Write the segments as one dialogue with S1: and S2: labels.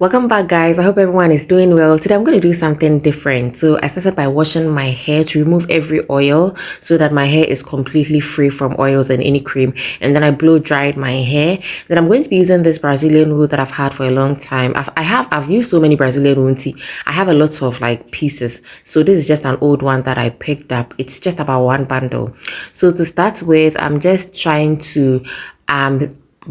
S1: Welcome back, guys. I hope everyone is doing well. Today I'm going to do something different. So I started by washing my hair to remove every oil so that my hair is completely free from oils and any cream. And then I blow dried my hair. Then I'm going to be using this Brazilian wool that I've had for a long time. I've used so many Brazilian wool tea. I have a lot of like pieces. So this is just an old one that I picked up. It's just about one bundle. So to start with, I'm just trying to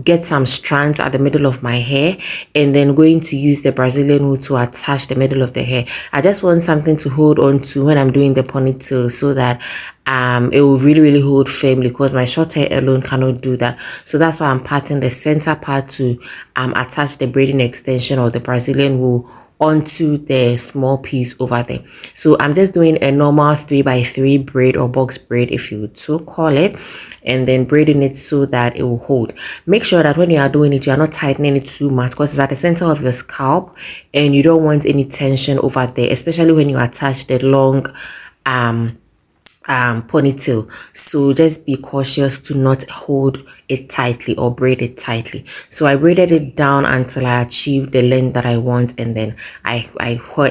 S1: get some strands at the middle of my hair, and then going to use the Brazilian wool to attach the middle of the hair. I just want something to hold on to when I'm doing the ponytail so that it will really hold firmly, because my short hair alone cannot do that. So that's why I'm parting the center part to attach the braiding extension or the Brazilian wool onto the small piece over there. So I'm just doing a normal 3x3 braid or box braid, if you would so call it, and then braiding it so that it will hold. Make sure that when you are doing it, you are not tightening it too much, because it's at the center of your scalp and you don't want any tension over there, especially when you attach the long ponytail. So just be cautious to not hold it tightly or braid it tightly. So I braided it down until I achieved the length that I want, and then I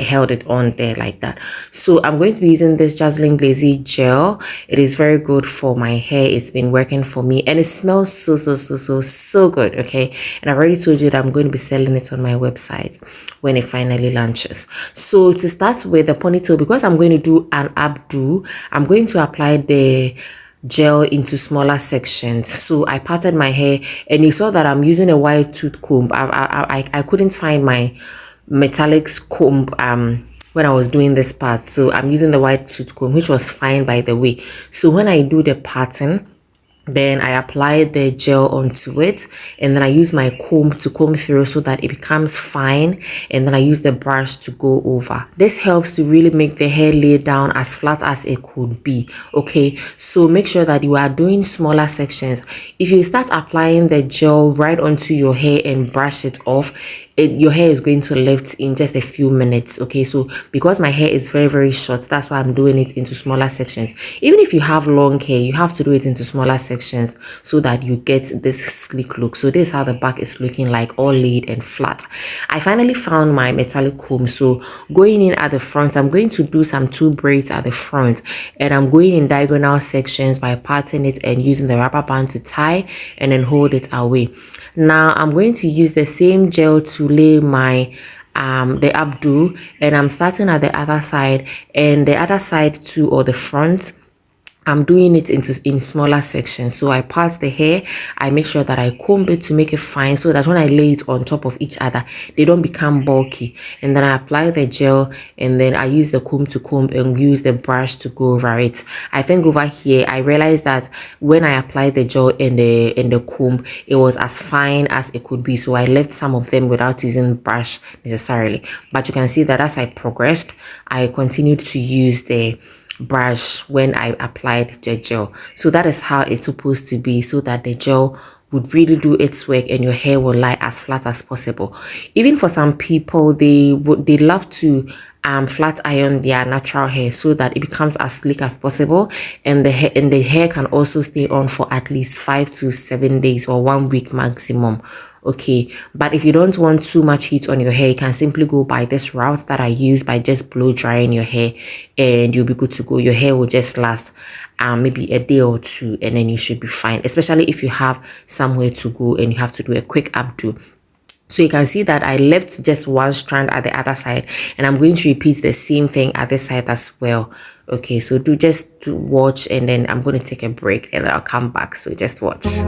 S1: held it on there like that. So I'm going to be using this Justlin Glazee gel. It is very good for my hair. It's been working for me, and it smells so good. Okay, and I've already told you that I'm going to be selling it on my website when it finally launches. So to start with the ponytail, because I'm going to do an updo, I'm going to apply the gel into smaller sections. So I parted my hair, and you saw that I'm using a wide tooth comb. I couldn't find my metallic comb when I was doing this part, so I'm using the wide tooth comb, which was fine, by the way. So when I do the pattern, then I apply the gel onto it, and then I use my comb to comb through so that it becomes fine, and then I use the brush to go over. This helps to really make the hair lay down as flat as it could be. Okay, so make sure that you are doing smaller sections. If you start applying the gel right onto your hair and brush it off, your hair is going to lift in just a few minutes. Okay, so because my hair is very short, that's why I'm doing it into smaller sections. Even if you have long hair, you have to do it into smaller sections so that you get this sleek look. So this is how the back is looking like, all laid and flat. I finally found my metallic comb. So going in at the front, I'm going to do some 2 braids at the front, and I'm going in diagonal sections by parting it and using the rubber band to tie and then hold it away. Now I'm going to use the same gel to lay my the updo, and I'm starting at the other side, and the other side too, or the front, I'm doing it in smaller sections. So I part the hair, I make sure that I comb it to make it fine, so that when I lay it on top of each other, they don't become bulky. And then I apply the gel, and then I use the comb to comb and use the brush to go over it. I think over here I realized that when I applied the gel in the comb, it was as fine as it could be, so I left some of them without using brush necessarily. But you can see that as I progressed, I continued to use the brush when I applied the gel. So that is how it's supposed to be, so that the gel would really do its work and your hair will lie as flat as possible. Even for some people, they love to flat iron their natural hair so that it becomes as sleek as possible, and the hair can also stay on for at least 5 to 7 days or 1 week maximum. Okay, but if you don't want too much heat on your hair, you can simply go by this route that I use by just blow drying your hair, and you'll be good to go. Your hair will just last maybe a day or 2, and then you should be fine, especially if you have somewhere to go and you have to do a quick updo. So you can see that I left just 1 strand at the other side, and I'm going to repeat the same thing at this side as well. Okay, so just watch, and then I'm going to take a break and I'll come back. So just watch.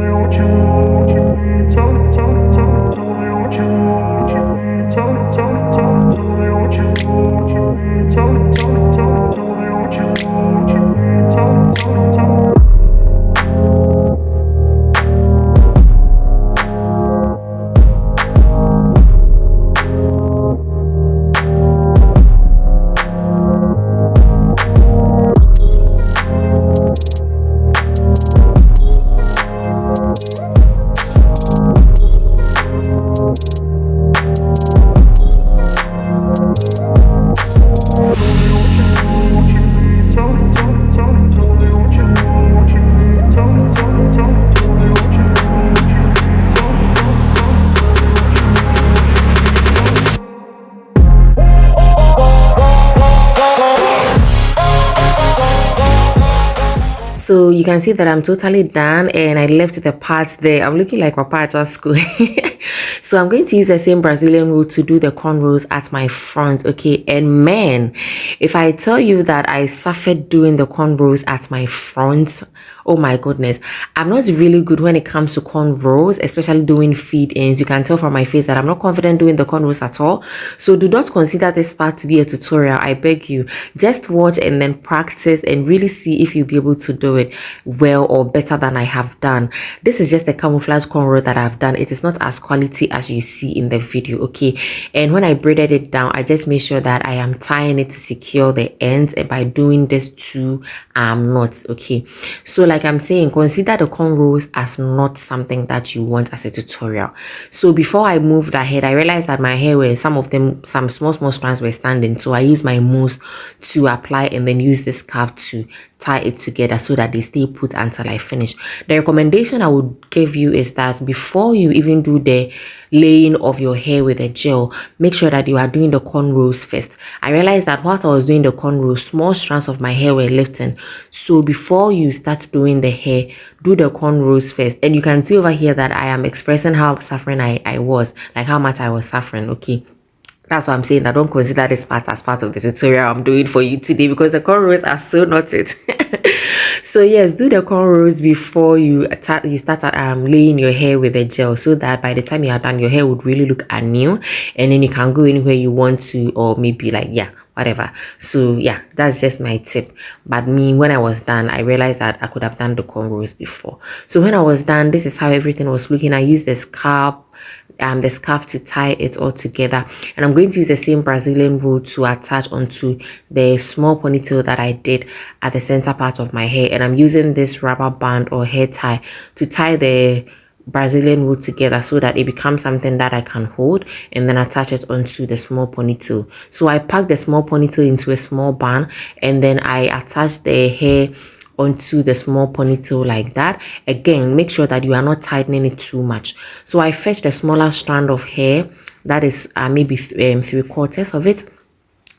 S1: So you can see that I'm totally done, and I left the parts there. I'm looking like Papa at school. So I'm going to use the same Brazilian root to do the cornrows at my front, okay? And man, if I tell you that I suffered doing the cornrows at my front, oh my goodness, I'm not really good when it comes to cornrows, especially doing feed-ins. You can tell from my face that I'm not confident doing the cornrows at all. So do not consider this part to be a tutorial. I beg you, just watch and then practice and really see if you'll be able to do it well or better than I have done. This is just a camouflage cornrow that I've done. It is not as quality as you see in the video, okay? And when I braided it down, I just made sure that I am tying it to secure the ends, and by doing this two knots, okay? So like I'm saying, consider the cornrows as not something that you want as a tutorial. So before I moved ahead, I realized that my hair were some small strands were standing, so I used my mousse to apply and then use this scarf to tie it together so that they stay put until I finish. The recommendation I would give you is that before you even do the laying of your hair with a gel, make sure that you are doing the cornrows first. I realized that whilst I was doing the cornrows, small strands of my hair were lifting. So before you start doing the hair, do the cornrows first. And you can see over here that I am expressing how suffering I was, like how much I was suffering, okay? That's why I'm saying that don't consider this part as part of the tutorial I'm doing for you today, because the cornrows are so not it. So yes, do the cornrows before you start laying your hair with a gel, so that by the time you are done, your hair would really look anew, and then you can go anywhere you want to, or maybe like, yeah, whatever. So yeah, that's just my tip. But me, when I was done, I realized that I could have done the cornrows before. So when I was done, this is how everything was looking. I used the scarf to tie it all together, and I'm going to use the same Brazilian root to attach onto the small ponytail that I did at the center part of my hair. And I'm using this rubber band or hair tie to tie the Brazilian root together so that it becomes something that I can hold and then attach it onto the small ponytail. So I packed the small ponytail into a small bun, and then I attached the hair onto the small ponytail like that. Again, make sure that you are not tightening it too much. So I fetched a smaller strand of hair that is maybe 3/4 of it,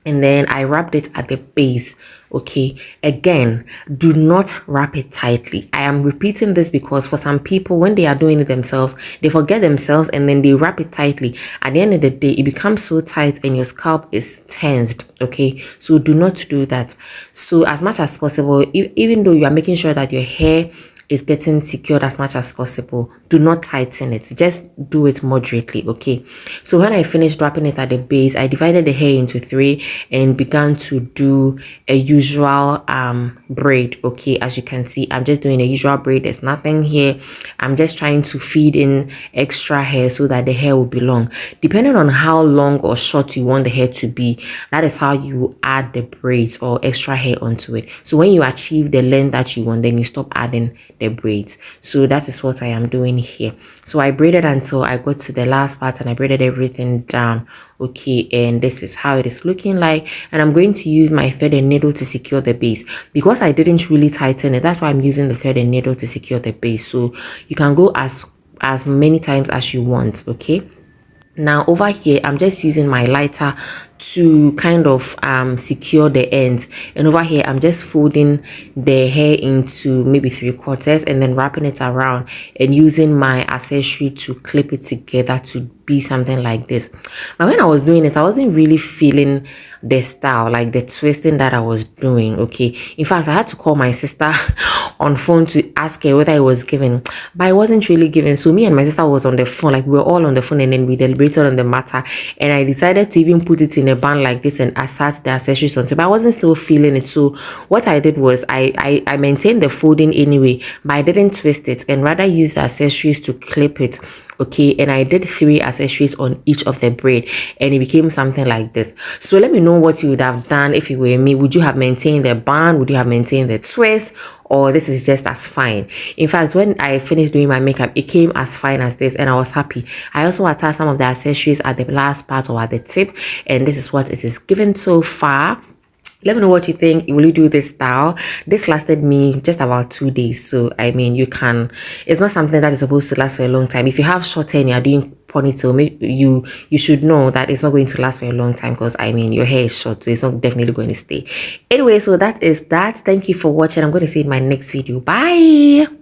S1: and then I wrapped it at the base, okay? Again, do not wrap it tightly. I am repeating this because for some people, when they are doing it themselves, they forget themselves and then they wrap it tightly. At the end of the day, it becomes so tight and your scalp is tensed, okay? So do not do that. So as much as possible, even though you are making sure that your hair is getting secured as much as possible, do not tighten it. Just do it moderately, okay? So when I finished wrapping it at the base, I divided the hair into 3 and began to do a usual braid, okay? As you can see, I'm just doing a usual braid. There's nothing here. I'm just trying to feed in extra hair so that the hair will be long. Depending on how long or short you want the hair to be, that is how you add the braids or extra hair onto it. So when you achieve the length that you want, then you stop adding the braids. So that is what I am doing here. So I braided until I got to the last part, and I braided everything down, okay? And this is how it is looking like. And I'm going to use my thread and needle to secure the base because I didn't really tighten it. That's why I'm using the thread and needle to secure the base. So you can go as many times as you want, okay? Now over here, I'm just using my lighter to kind of secure the ends, and over here I'm just folding the hair into maybe 3/4 and then wrapping it around and using my accessory to clip it together to be something like this. But when I was doing it, I wasn't really feeling the style, like the twisting that I was doing, okay? In fact, I had to call my sister on phone to ask her whether it was given, but it wasn't really given. So me and my sister was on the phone, like we were all on the phone, and then we deliberated on the matter, and I decided to even put it in a band like this and attach the accessories onto it, but I wasn't still feeling it. So what I did was I maintained the folding anyway, but I didn't twist it and rather use the accessories to clip it, okay? And I did 3 accessories on each of the braid, and it became something like this. So let me know what you would have done if you were me. Would you have maintained the band? Would you have maintained the twist? Or this is just as fine? In fact, when I finished doing my makeup, it came as fine as this, and I was happy. I also attached some of the accessories at the last part or at the tip, and this is what it is given so far. Let me know what you think. Will you do this style? This lasted me just about 2 days. So, I mean, you can, it's not something that is supposed to last for a long time. If you have short hair and you're doing ponytail, you should know that it's not going to last for a long time, because I mean, your hair is short, so it's not definitely going to stay. Anyway, so that is that. Thank you for watching. I'm going to see you in my next video. Bye.